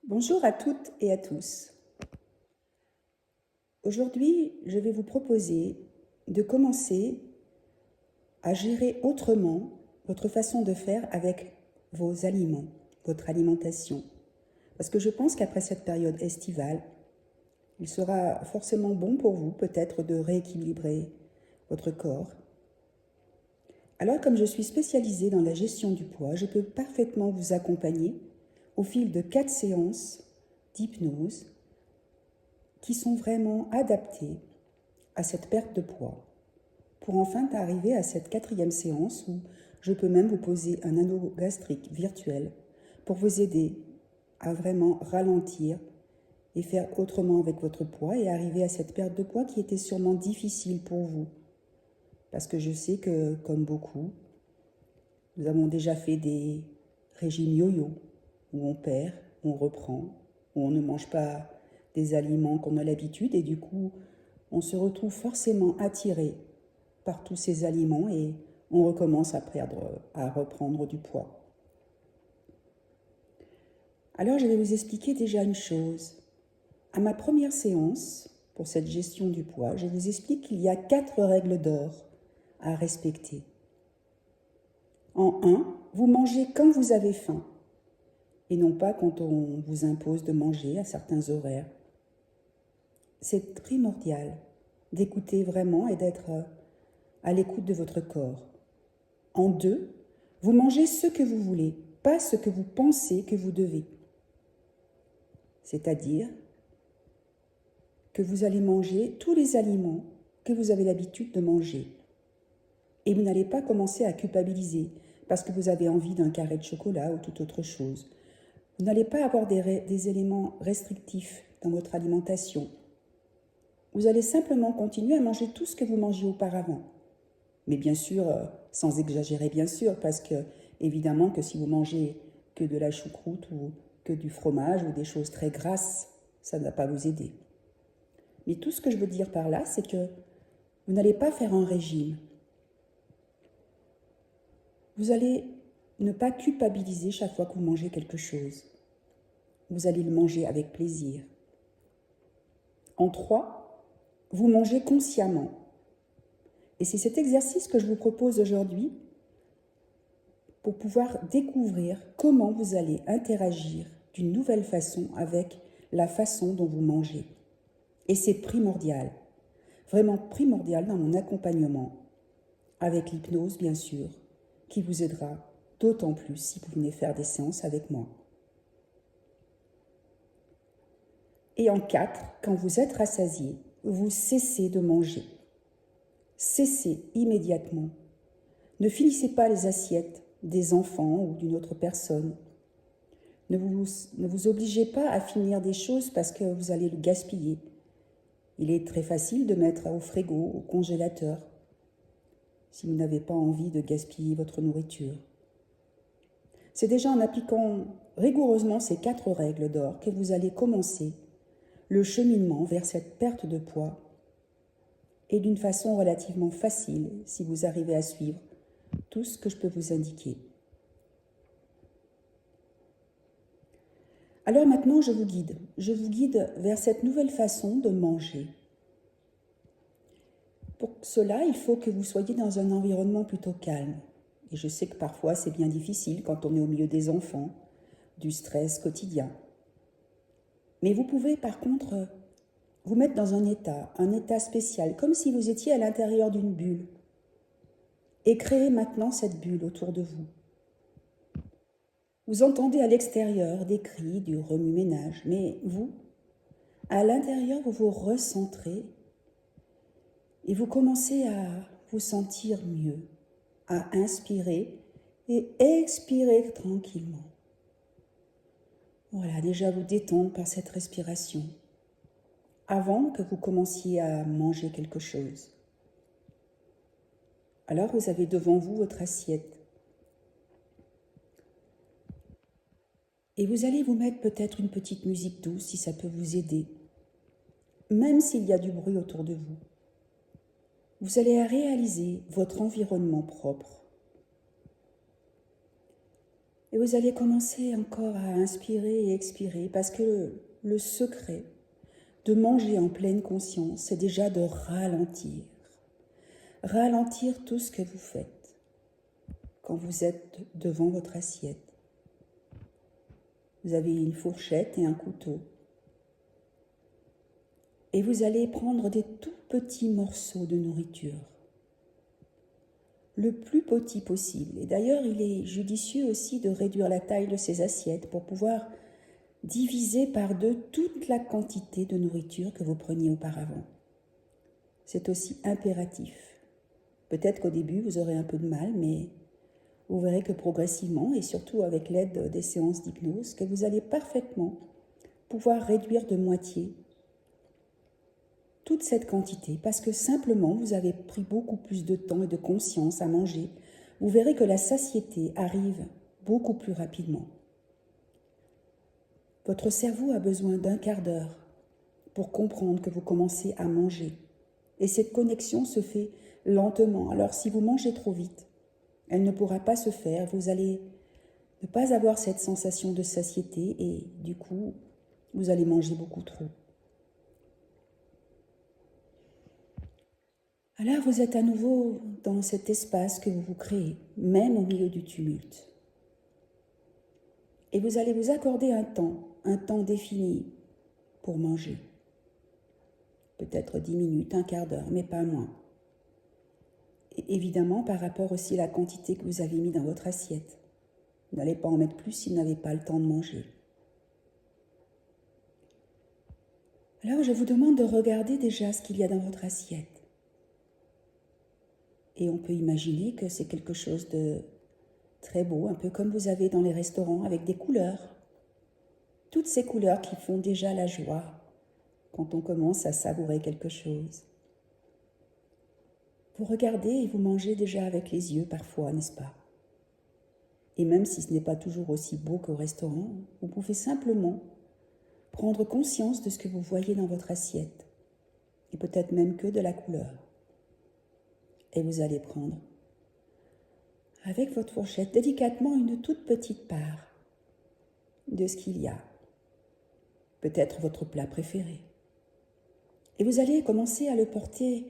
Bonjour à toutes et à tous. Aujourd'hui, je vais vous proposer de commencer à gérer autrement votre façon de faire avec vos aliments, votre alimentation. Parce que je pense qu'après cette période estivale, il sera forcément bon pour vous peut-être de rééquilibrer votre corps. Alors, comme je suis spécialisée dans la gestion du poids, je peux parfaitement vous accompagner au fil de 4 séances d'hypnose qui sont vraiment adaptées à cette perte de poids, pour enfin arriver à cette 4e séance où je peux même vous poser un anneau gastrique virtuel pour vous aider à vraiment ralentir et faire autrement avec votre poids et arriver à cette perte de poids qui était sûrement difficile pour vous. Parce que je sais que, comme beaucoup, nous avons déjà fait des régimes yo-yo, où on perd, on reprend, où on ne mange pas des aliments qu'on a l'habitude et du coup, on se retrouve forcément attiré par tous ces aliments et on recommence à reprendre du poids. Alors je vais vous expliquer déjà une chose. À ma première séance, pour cette gestion du poids, je vous explique qu'il y a 4 règles d'or à respecter. En 1, vous mangez quand vous avez faim et non pas quand on vous impose de manger à certains horaires. C'est primordial d'écouter vraiment et d'être à l'écoute de votre corps. En 2, vous mangez ce que vous voulez, pas ce que vous pensez que vous devez. C'est-à-dire que vous allez manger tous les aliments que vous avez l'habitude de manger. Et vous n'allez pas commencer à culpabiliser parce que vous avez envie d'un carré de chocolat ou toute autre chose. Vous n'allez pas avoir des éléments restrictifs dans votre alimentation. Vous allez simplement continuer à manger tout ce que vous mangiez auparavant. Mais bien sûr, sans exagérer bien sûr, parce que évidemment que si vous mangez que de la choucroute ou que du fromage ou des choses très grasses, ça ne va pas vous aider. Mais tout ce que je veux dire par là, c'est que vous n'allez pas faire un régime. Vous allez ne pas culpabiliser chaque fois que vous mangez quelque chose. Vous allez le manger avec plaisir. En 3, vous mangez consciemment. Et c'est cet exercice que je vous propose aujourd'hui pour pouvoir découvrir comment vous allez interagir d'une nouvelle façon avec la façon dont vous mangez. Et c'est primordial, vraiment primordial dans mon accompagnement, avec l'hypnose bien sûr, qui vous aidera d'autant plus si vous venez faire des séances avec moi. Et en 4, quand vous êtes rassasié, vous cessez de manger. Cessez immédiatement. Ne finissez pas les assiettes des enfants ou d'une autre personne. Ne vous obligez pas à finir des choses parce que vous allez le gaspiller. Il est très facile de mettre au frigo, au congélateur, si vous n'avez pas envie de gaspiller votre nourriture. C'est déjà en appliquant rigoureusement ces 4 règles d'or que vous allez commencer le cheminement vers cette perte de poids et d'une façon relativement facile si vous arrivez à suivre tout ce que je peux vous indiquer. Alors maintenant, je vous guide vers cette nouvelle façon de manger. Pour cela, il faut que vous soyez dans un environnement plutôt calme. Et je sais que parfois c'est bien difficile quand on est au milieu des enfants, du stress quotidien. Mais vous pouvez par contre vous mettre dans un état spécial, comme si vous étiez à l'intérieur d'une bulle. Et créer maintenant cette bulle autour de vous. Vous entendez à l'extérieur des cris, du remue-ménage, mais vous, à l'intérieur, vous vous recentrez et vous commencez à vous sentir mieux, à inspirer et expirer tranquillement. Voilà, déjà vous détendre par cette respiration avant que vous commenciez à manger quelque chose. Alors vous avez devant vous votre assiette. Et vous allez vous mettre peut-être une petite musique douce si ça peut vous aider, même s'il y a du bruit autour de vous. Vous allez réaliser votre environnement propre. Et vous allez commencer encore à inspirer et expirer parce que le secret de manger en pleine conscience, c'est déjà de ralentir. Ralentir tout ce que vous faites quand vous êtes devant votre assiette. Vous avez une fourchette et un couteau. Et vous allez prendre des tout petits morceaux de nourriture. Le plus petit possible. Et d'ailleurs, il est judicieux aussi de réduire la taille de ces assiettes pour pouvoir diviser par deux toute la quantité de nourriture que vous preniez auparavant. C'est aussi impératif. Peut-être qu'au début, vous aurez un peu de mal, mais vous verrez que progressivement, et surtout avec l'aide des séances d'hypnose, que vous allez parfaitement pouvoir réduire de moitié toute cette quantité, parce que simplement, vous avez pris beaucoup plus de temps et de conscience à manger. Vous verrez que la satiété arrive beaucoup plus rapidement. Votre cerveau a besoin d'un quart d'heure pour comprendre que vous commencez à manger. Et cette connexion se fait lentement. Alors si vous mangez trop vite, elle ne pourra pas se faire. Vous allez ne pas avoir cette sensation de satiété et du coup, vous allez manger beaucoup trop. Alors vous êtes à nouveau dans cet espace que vous vous créez, même au milieu du tumulte. Et vous allez vous accorder un temps défini pour manger. Peut-être 10 minutes, un quart d'heure, mais pas moins. Et évidemment, par rapport aussi à la quantité que vous avez mis dans votre assiette. Vous n'allez pas en mettre plus si vous n'avez pas le temps de manger. Alors je vous demande de regarder déjà ce qu'il y a dans votre assiette. Et on peut imaginer que c'est quelque chose de très beau, un peu comme vous avez dans les restaurants avec des couleurs. Toutes ces couleurs qui font déjà la joie quand on commence à savourer quelque chose. Vous regardez et vous mangez déjà avec les yeux parfois, n'est-ce pas? Et même si ce n'est pas toujours aussi beau qu'au restaurant, vous pouvez simplement prendre conscience de ce que vous voyez dans votre assiette, et peut-être même que de la couleur. Et vous allez prendre, avec votre fourchette, délicatement une toute petite part de ce qu'il y a. Peut-être votre plat préféré. Et vous allez commencer à le porter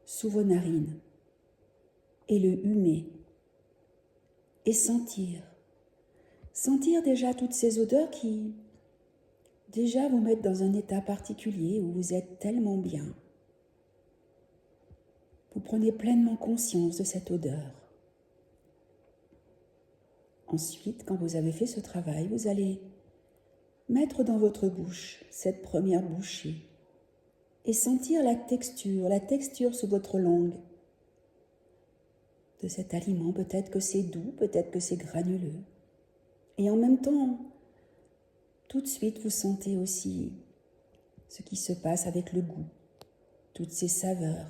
sous vos narines et le humer et sentir déjà toutes ces odeurs qui déjà vous mettent dans un état particulier où vous êtes tellement bien. Vous prenez pleinement conscience de cette odeur. Ensuite, quand vous avez fait ce travail, vous allez mettre dans votre bouche cette première bouchée et sentir la texture sous votre langue de cet aliment. Peut-être que c'est doux, peut-être que c'est granuleux. Et en même temps, tout de suite, vous sentez aussi ce qui se passe avec le goût, toutes ces saveurs,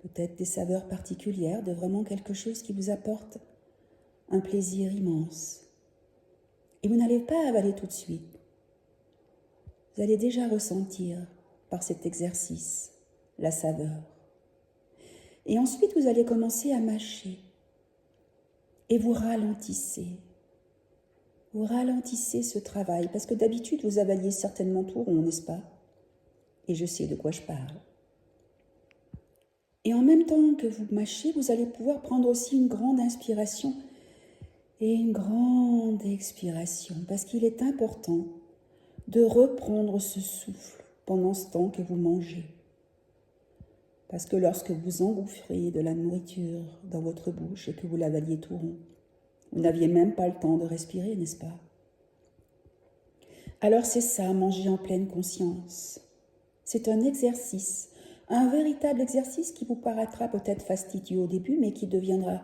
peut-être des saveurs particulières de vraiment quelque chose qui vous apporte un plaisir immense. Et vous n'allez pas avaler tout de suite. Vous allez déjà ressentir par cet exercice la saveur. Et ensuite, vous allez commencer à mâcher et vous ralentissez. Vous ralentissez ce travail parce que d'habitude, vous avaliez certainement tout rond, n'est-ce pas? Et je sais de quoi je parle. Et en même temps que vous mâchez, vous allez pouvoir prendre aussi une grande inspiration et une grande expiration parce qu'il est important de reprendre ce souffle pendant ce temps que vous mangez. Parce que lorsque vous engouffrez de la nourriture dans votre bouche et que vous l'avaliez tout rond, vous n'aviez même pas le temps de respirer, n'est-ce pas? Alors c'est ça, manger en pleine conscience. C'est un exercice, un véritable exercice qui vous paraîtra peut-être fastidieux au début, mais qui deviendra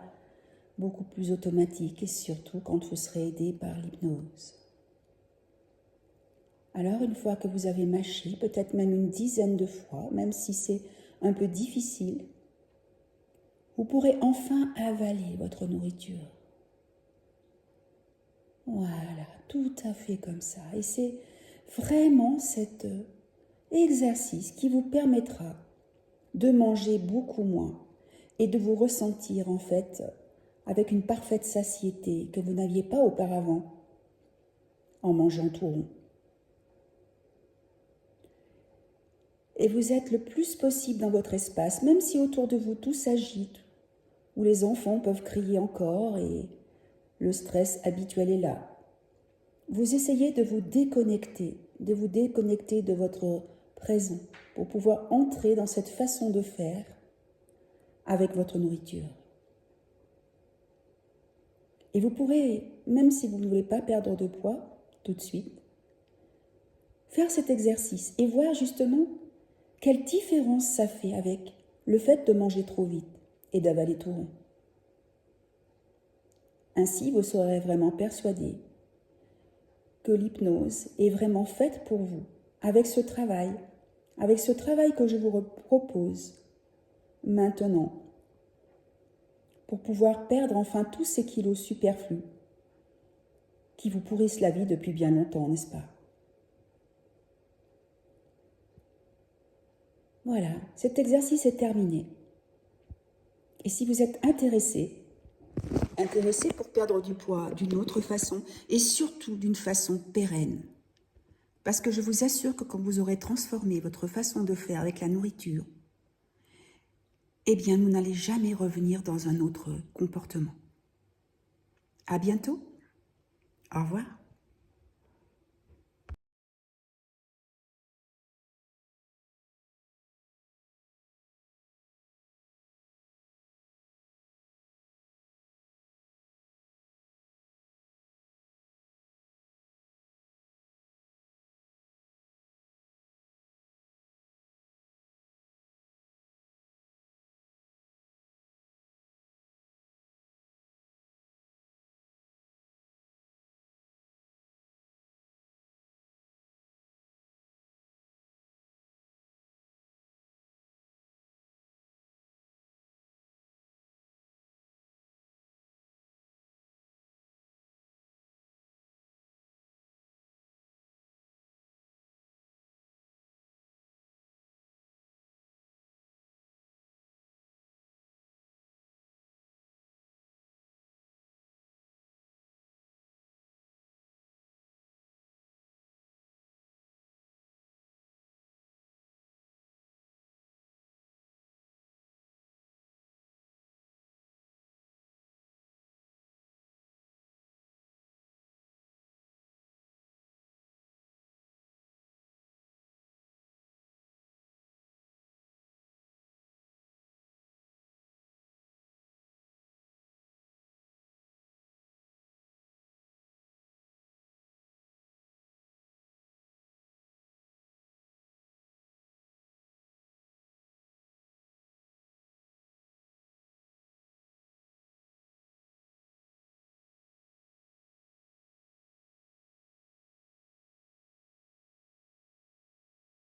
beaucoup plus automatique et surtout quand vous serez aidé par l'hypnose. Alors une fois que vous avez mâché, peut-être même une dizaine de fois, même si c'est un peu difficile, vous pourrez enfin avaler votre nourriture. Voilà, tout à fait comme ça. Et c'est vraiment cet exercice qui vous permettra de manger beaucoup moins et de vous ressentir en fait avec une parfaite satiété que vous n'aviez pas auparavant en mangeant tout rond. Et vous êtes le plus possible dans votre espace, même si autour de vous tout s'agite, où les enfants peuvent crier encore et le stress habituel est là. Vous essayez de vous déconnecter de votre présent pour pouvoir entrer dans cette façon de faire avec votre nourriture. Et vous pourrez, même si vous ne voulez pas perdre de poids tout de suite, faire cet exercice et voir justement quelle différence ça fait avec le fait de manger trop vite et d'avaler tout rond. Ainsi, vous serez vraiment persuadé que l'hypnose est vraiment faite pour vous, avec ce travail que je vous propose maintenant, pour pouvoir perdre enfin tous ces kilos superflus qui vous pourrissent la vie depuis bien longtemps, n'est-ce pas? Voilà, cet exercice est terminé. Et si vous êtes intéressé pour perdre du poids d'une autre façon et surtout d'une façon pérenne, parce que je vous assure que quand vous aurez transformé votre façon de faire avec la nourriture, eh bien, vous n'allez jamais revenir dans un autre comportement. À bientôt. Au revoir.